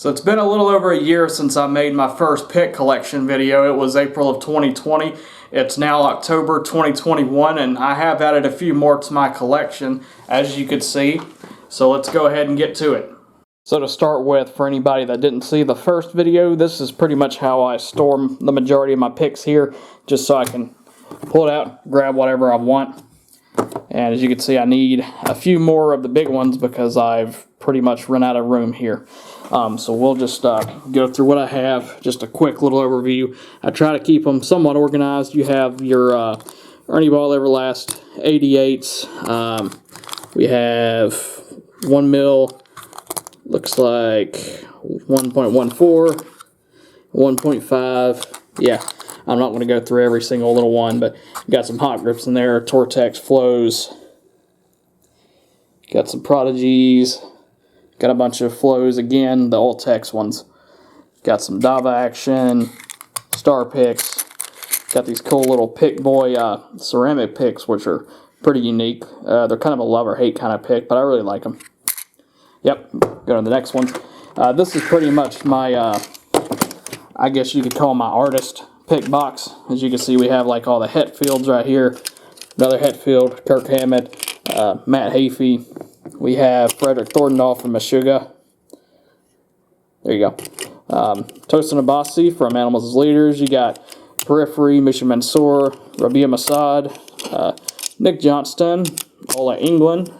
So it's been a little over a year since I made my first pick collection video. It was April of 2020. It's now October 2021 and I have added a few more to my collection, as you could see. So let's go ahead and get to it. So to start with, for anybody that didn't see the first video, this is pretty much how I store the majority of my picks here, just so I can pull it out, grab whatever I want. And as you can see, I need a few more of the big ones because I've pretty much run out of room here. So we'll just go through what I have, just a quick little overview. I try to keep them somewhat organized. You have your Ernie Ball Everlast 88s. We have 1 mil, looks like 1.14, 1.5, yeah. I'm not going to go through every single little one, but got some Hot Grips in there, Tortex Flows, got some Prodigies, got a bunch of Flows again, the Ultex ones, got some Dava Action, Star Picks, got these cool little Pick Boy ceramic picks, which are pretty unique. They're kind of a love or hate kind of pick, but I really like them. Yep, go to the next one. This is pretty much my, I guess you could call my artist pick box. As you can see, we have like all the Hetfields right here. Another Hetfield, Kirk Hammett, Matt Hafey. We have Frederick Thorndahl from Meshuggah. There you go. Tosin Abasi from Animals as Leaders. You got Periphery, Misha Mansour, Rabia Masad, Nick Johnston, Ola England.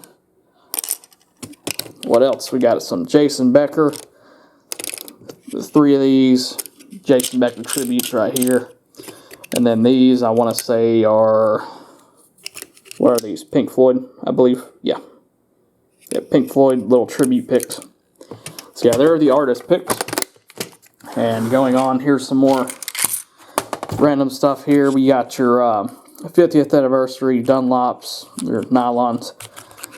What else? We got some Jason Becker. There's 3 of these Jason Becker tributes right here. And then these, I want to say, are, what are these? Pink Floyd, I believe. Yeah. Yeah, Pink Floyd little tribute picks. So yeah, there are the artist picks. And going on, here's some more random stuff here. We got your 50th anniversary Dunlops, your nylons.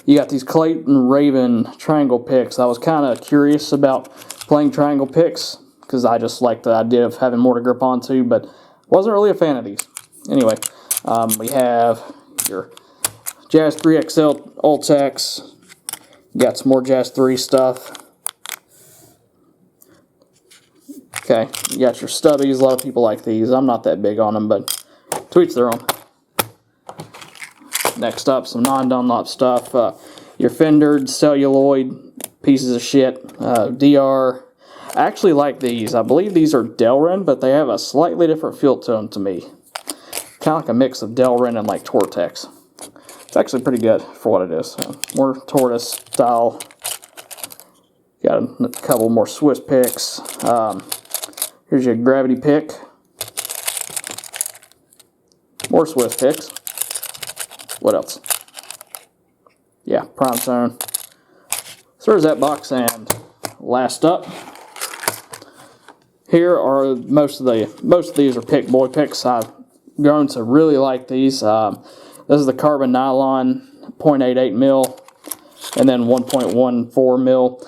You got these Clayton Raven triangle picks. I was kind of curious about playing triangle picks because I just like the idea of having more to grip onto, but wasn't really a fan of these. Anyway, we have your Jazz 3XL Ultex. Got some more Jazz 3 stuff. Okay, you got your stubbies. A lot of people like these. I'm not that big on them, but to each their own. Next up, some non-Dunlop stuff. Your Fendered celluloid pieces of shit. DR. I actually like these. I believe these are Delrin, but they have a slightly different feel to them to me. Kind of like a mix of Delrin and like Tortex. It's actually pretty good for what it is. More tortoise style. Got a couple more Swiss picks. Here's your Gravity pick. More Swiss picks. What else? Yeah, Prime Zone. So there's that box, and last up, here are most of these are Pick Boy picks. I've grown to really like these. This is the Carbon Nylon 0.88 mil, and then 1.14 mil.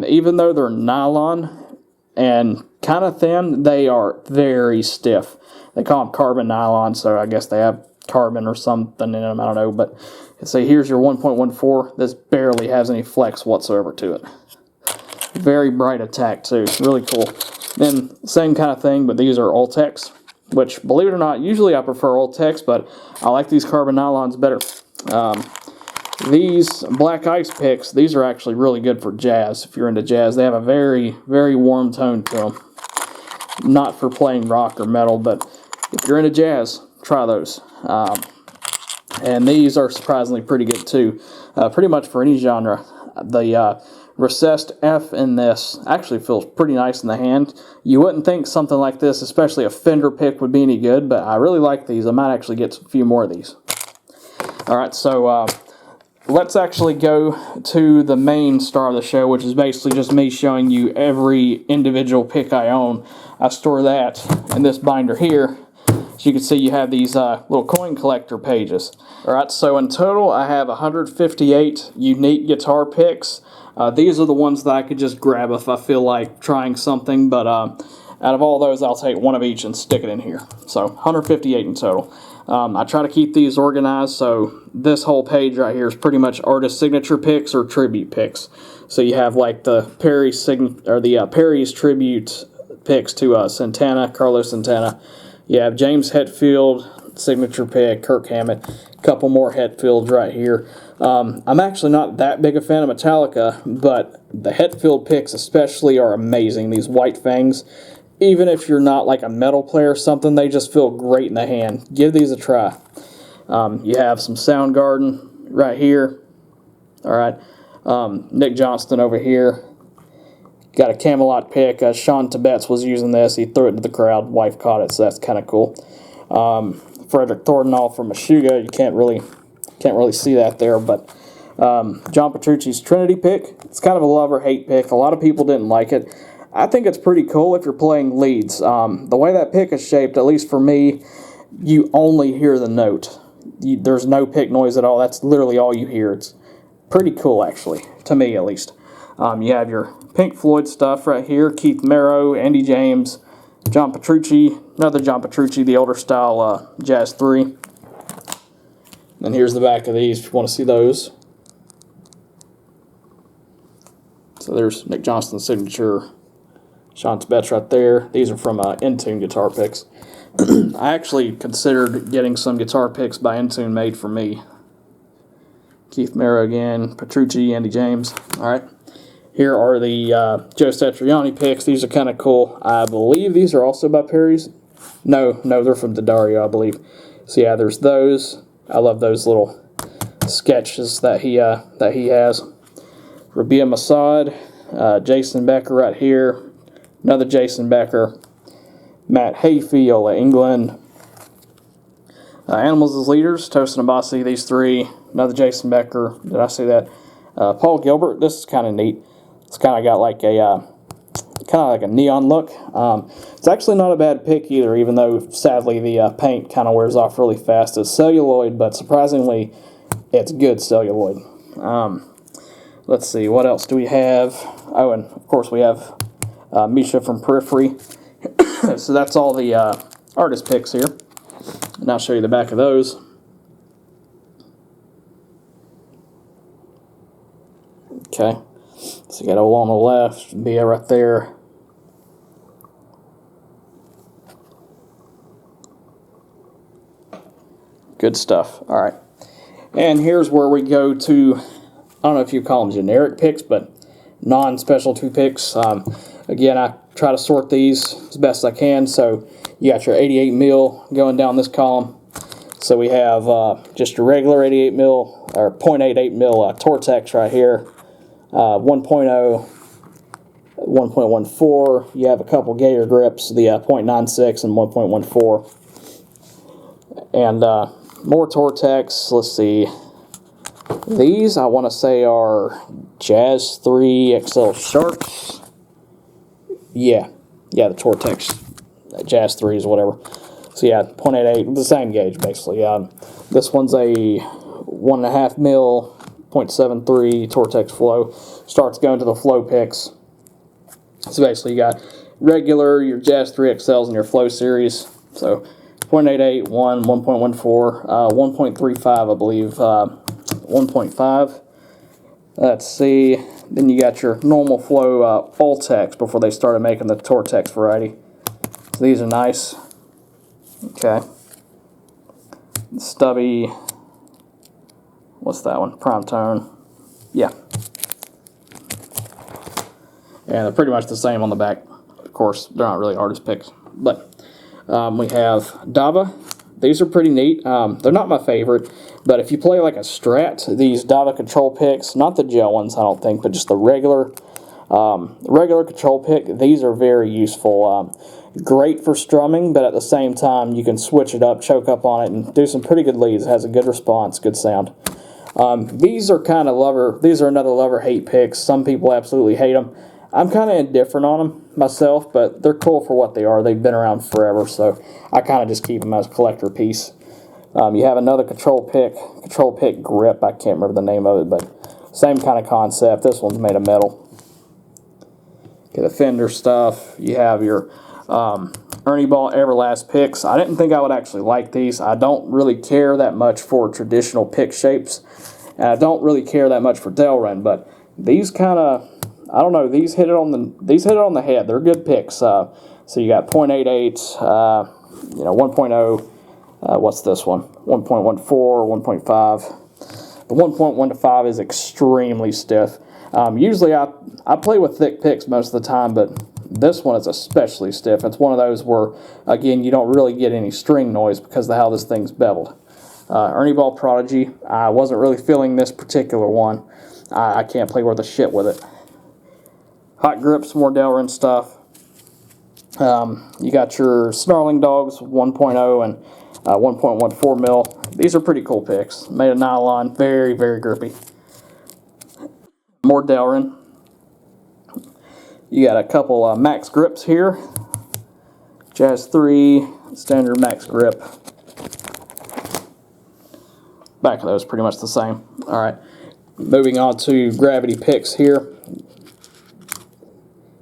Even though they're nylon and kind of thin, they are very stiff. They call them Carbon Nylon, so I guess they have carbon or something in them, I don't know, but say here's your 1.14. This barely has any flex whatsoever to it. Very bright attack too, really cool. Then same kind of thing, but these are Ultex, which, believe it or not, usually I prefer Ultex, but I like these Carbon Nylons better. These Black Ice picks, these are actually really good for jazz. If you're into jazz, they have a very, very warm tone to them. Not for playing rock or metal, but if you're into jazz, try those. And these are surprisingly pretty good too. Pretty much for any genre. The recessed F in this actually feels pretty nice in the hand. You wouldn't think something like this, especially a Fender pick, would be any good, but I really like these. I might actually get a few more of these. Alright, so let's actually go to the main star of the show, which is basically just me showing you every individual pick I own. I store that in this binder here. As you can see, you have these little coin collector pages. Alright, so in total I have 158 unique guitar picks. These are the ones that I could just grab if I feel like trying something, but out of all those I'll take one of each and stick it in here. So 158 in total. I try to keep these organized, so this whole page right here is pretty much artist signature picks or tribute picks. So you have like the Perry's tribute picks to Santana, Carlos Santana. You have James Hetfield signature pick, Kirk Hammett. A couple more Hetfields right here. I'm actually not that big a fan of Metallica, but the Hetfield picks especially are amazing. These White Fangs. Even if you're not like a metal player or something, they just feel great in the hand. Give these a try. You have some Soundgarden right here. All right. Nick Johnston over here. Got a Camelot pick. Sean Tibbetts was using this. He threw it to the crowd. Wife caught it, so that's kind of cool. Frederick Thornall from Meshuggah. You can't really see that there, but John Petrucci's Trinity pick. It's kind of a love or hate pick. A lot of people didn't like it. I think it's pretty cool if you're playing leads. The way that pick is shaped, at least for me, you only hear the note. There's no pick noise at all. That's literally all you hear. It's pretty cool, actually, to me at least. You have your Pink Floyd stuff right here. Keith Merrow, Andy James, John Petrucci, another John Petrucci, the older style Jazz 3. And here's the back of these if you want to see those. So there's Nick Johnston's signature. Sean Tibbetts right there. These are from Intune guitar picks. I actually considered getting some guitar picks by Intune made for me. Keith Merrow again, Petrucci, Andy James. All right. Here are the Joe Satriani picks. These are kind of cool. I believe these are also by Perry's. No, they're from D'Addario, I believe. So yeah, there's those. I love those little sketches that he has. Rabia Masad, Jason Becker right here. Another Jason Becker, Matt Heafy, Ola England, Animals as Leaders, Tosin Abasi, these three. Another Jason Becker. Did I say that? Paul Gilbert. This is kind of neat. It's kind of got like a neon look. It's actually not a bad pick either, even though sadly the paint kind of wears off really fast. It's celluloid, but surprisingly, it's good celluloid. Let's see, what else do we have? Oh, and of course we have Misha from Periphery. So that's all the artist picks here. And I'll show you the back of those. Okay. So you got O on the left, Bia right there. Good stuff. All right. And here's where we go to, I don't know if you call them generic picks, but non-specialty picks. Again, I try to sort these as best I can. So you got your 88 mil going down this column. So we have just your regular 88 mil or 0.88 mil Tortex right here. 1.0, 1.14. You have a couple Gator grips, the 0.96 and 1.14. And more Tortex. Let's see. These I want to say are Jazz 3 XL Sharks. Yeah, the Tortex Jazz 3s, whatever. So yeah, 0.88, the same gauge basically. This one's a 1.5 mil, 0.73 Tortex Flow. Starts going to the Flow picks. So basically you got regular, your Jazz 3 XLs, and your Flow series. So 0.88, 1, 1.14, 1.35 I believe, 1.5. Let's see. Then you got your normal Flow Ultex before they started making the Tortex variety. So these are nice. Okay. Stubby. What's that one? Prime Tone. Yeah. And they're pretty much the same on the back. Of course, they're not really artist picks. But we have Dava. These are pretty neat. They're not my favorite, but if you play like a Strat, these Dava control picks, not the gel ones I don't think, but just the regular control pick, these are very useful. Great for strumming, but at the same time you can switch it up, choke up on it, and do some pretty good leads. It has a good response, good sound. These are another love-or-hate picks. Some people absolutely hate them. I'm kind of indifferent on them myself, but they're cool for what they are. They've been around forever, so I kind of just keep them as a collector piece. You have another control pick grip. I can't remember the name of it, but same kind of concept. This one's made of metal. Okay, the Fender stuff. You have your Ernie Ball Everlast picks. I didn't think I would actually like these. I don't really care that much for traditional pick shapes, and I don't really care that much for Delrin. But these kind of, I don't know. These hit it on the head. They're good picks. So you got 0.88, 1.0. What's this one? 1.14, 1.5. The 1.1 to 5 is extremely stiff. Usually I play with thick picks most of the time, but this one is especially stiff. It's one of those where, again, you don't really get any string noise because of how this thing's beveled. Ernie Ball Prodigy, I wasn't really feeling this particular one. I can't play worth a shit with it. Hot Grips, more Delrin stuff. You got your Snarling Dogs 1.0 and 1.14 mil. These are pretty cool picks. Made of nylon, very, very grippy. More Delrin. You got a couple max grips here. Jazz 3, standard max grip. Back of those pretty much the same. Alright, moving on to gravity picks here.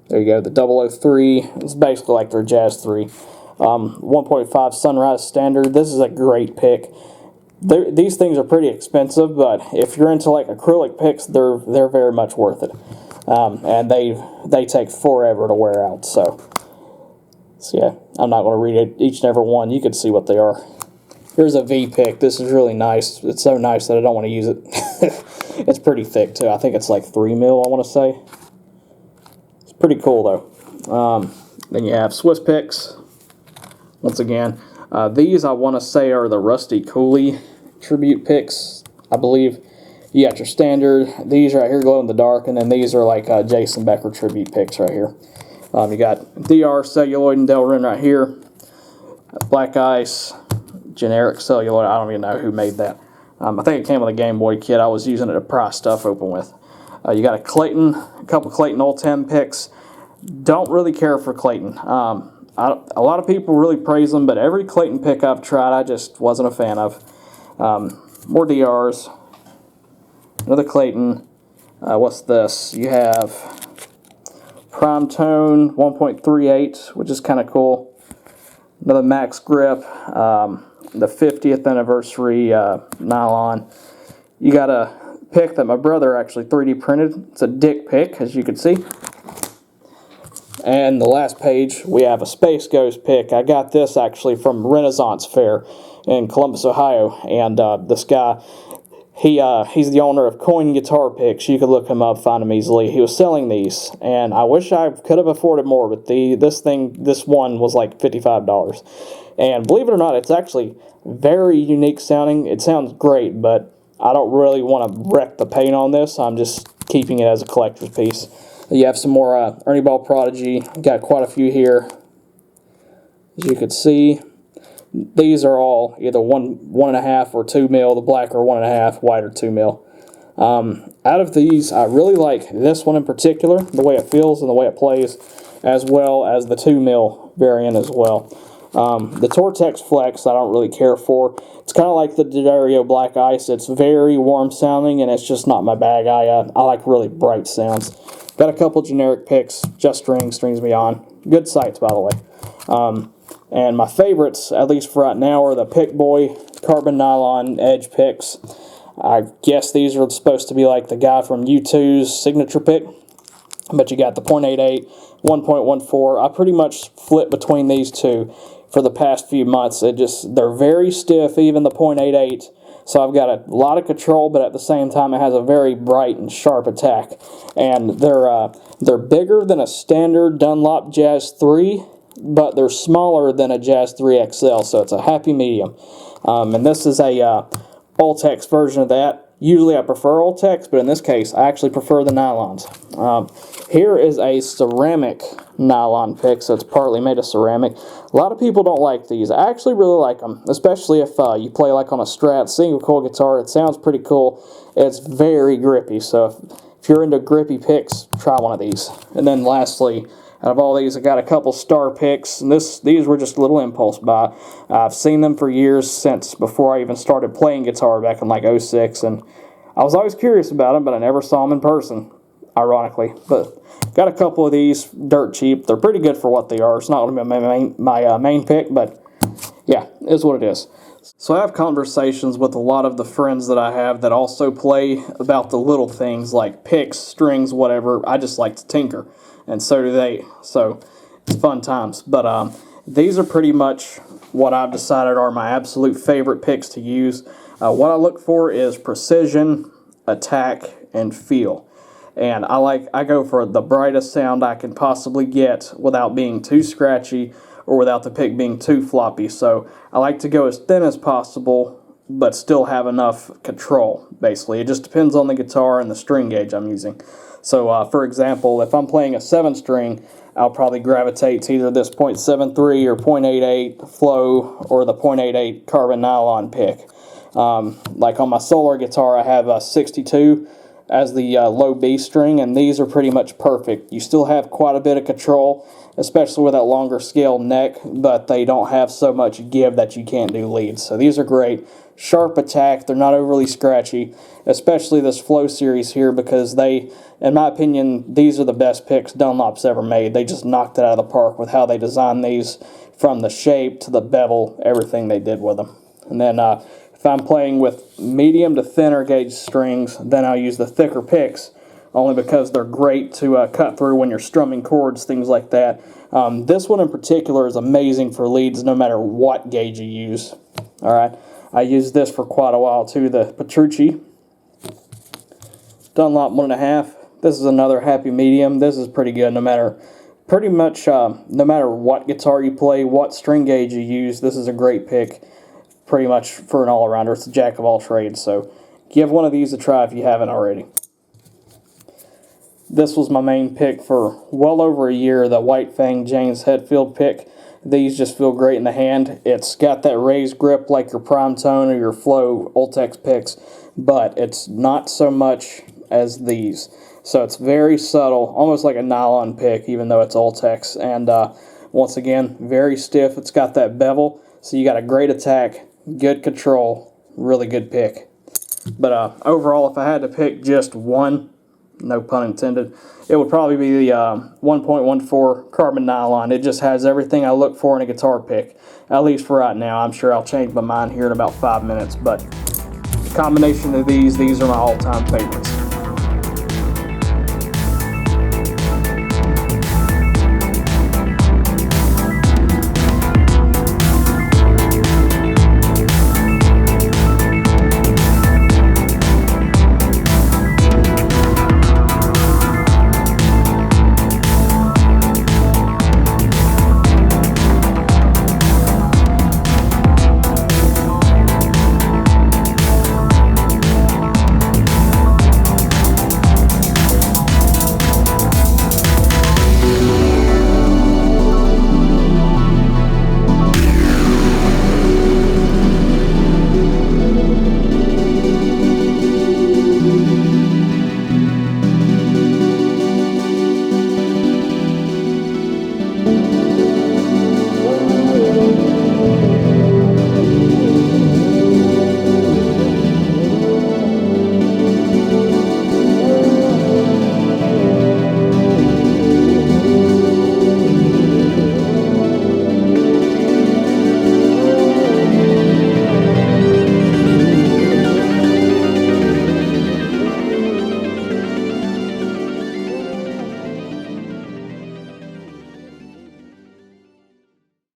There you go, the 003. It's basically like their Jazz 3. 1.5 Sunrise Standard. This is a great pick. These things are pretty expensive, but if you're into like acrylic picks, they're very much worth it. And they take forever to wear out. So yeah, I'm not going to read it, each and every one. You can see what they are. Here's a V pick. This is really nice. It's so nice that I don't want to use it. It's pretty thick too. I think it's like 3 mil, I want to say. It's pretty cool though. Then you have Swiss picks. Once again, these I want to say are the Rusty Cooley tribute picks, I believe. You got your standard, these right here glow in the dark, and then these are like Jason Becker tribute picks right here. You got DR Celluloid and Delrin right here. Black Ice, generic celluloid. I don't even know who made that. I think it came with a Game Boy kit. I was using it to pry stuff open with. You got a couple Clayton Ultem picks. Don't really care for Clayton. A lot of people really praise them, but every Clayton pick I've tried, I just wasn't a fan of. More DRs. Another Clayton. What's this? You have Prime Tone 1.38, which is kind of cool. Another Max Grip. The 50th anniversary nylon. You got a pick that my brother actually 3D printed. It's a Dick pick, as you can see. And the last page, we have a Space Ghost pick. I got this actually from Renaissance Fair in Columbus, Ohio. And this guy, he's the owner of Coin Guitar Picks. You could look him up, find him easily. He was selling these, and I wish I could have afforded more, but this one was like $55. And believe it or not, it's actually very unique sounding. It sounds great, but I don't really want to wreck the paint on this. I'm just keeping it as a collector's piece. You have some more Ernie Ball Prodigy. Got quite a few here. As you can see, these are all either 1.5 or 2 mil. The black are 1.5, white are 2 mil. Out of these, I really like this one in particular, the way it feels and the way it plays, as well as the 2 mil variant as well. The Tortex Flex I don't really care for. It's kind of like the D'Addario Black Ice. It's very warm sounding, and it's just not my bag. I like really bright sounds. Got a couple generic picks. Just Strings Me On. Good sights, by the way. And my favorites, at least for right now, are the Pick Boy Carbon Nylon Edge picks. I guess these are supposed to be like the guy from U2's signature pick. But you got the 0.88, 1.14. I pretty much flip between these two for the past few months. They're very stiff, even the 0.88. So I've got a lot of control, but at the same time it has a very bright and sharp attack. And they're bigger than a standard Dunlop Jazz 3, but they're smaller than a Jazz 3 XL, so it's a happy medium. And this is a Ultex version of that. Usually I prefer Ultex, but in this case I actually prefer the nylons. Here is a ceramic nylon pick, so it's partly made of ceramic. A lot of people don't like these. I actually really like them, especially if you play like on a Strat single coil guitar. It sounds pretty cool. It's very grippy, so if you're into grippy picks, try one of these. And then lastly, out of all these, I got a couple Star picks, and these were just a little impulse buy. I've seen them for years, since before I even started playing guitar back in like '06, and I was always curious about them, but I never saw them in person. ironically. But got a couple of these dirt cheap. They're pretty good for what they are. It's not going to be my main pick, but yeah, it is what it is. So I have conversations with a lot of the friends that I have that also play about the little things like picks, strings, whatever. I just like to tinker, and so do they. So it's fun times. But these are pretty much what I've decided are my absolute favorite picks to use. What I look for is precision, attack, and feel. And I go for the brightest sound I can possibly get without being too scratchy or without the pick being too floppy. So I like to go as thin as possible, but still have enough control, basically. It just depends on the guitar and the string gauge I'm using. So, for example, if I'm playing a 7-string, I'll probably gravitate to either this .73 or .88 flow or the .88 carbon nylon pick. Like on my Solar guitar, I have a 62 as the low B string, and these are pretty much perfect. You still have quite a bit of control, especially with that longer scale neck, but they don't have so much give that you can't do leads. So these are great. Sharp attack, they're not overly scratchy, especially this Flow series here, because they, in my opinion, these are the best picks Dunlop's ever made. They just knocked it out of the park with how they designed these, from the shape to the bevel, everything they did with them. And then if I'm playing with medium to thinner gauge strings, then I'll use the thicker picks, only because they're great to cut through when you're strumming chords, things like that. This one in particular is amazing for leads no matter what gauge you use. All right, I used this for quite a while too, the Petrucci Dunlop 1.5. This is another happy medium. This is pretty good no matter what guitar you play, what string gauge you use. This is a great pick. Pretty much for an all-arounder. It's a jack of all trades, so give one of these a try if you haven't already. This was my main pick for well over a year, the White Fang James Hetfield pick. These just feel great in the hand. It's got that raised grip like your Prime Tone or your Flow Ultex picks, but it's not so much as these. So it's very subtle, almost like a nylon pick, even though it's Ultex. And once again, very stiff. It's got that bevel, so you got a great attack, good control, really good pick. But overall, if I had to pick just one, no pun intended, it would probably be the 1.14 carbon nylon. It just has everything I look for in a guitar pick, at least for right now. I'm sure I'll change my mind here in about 5 minutes, but the combination of these are my all-time favorites.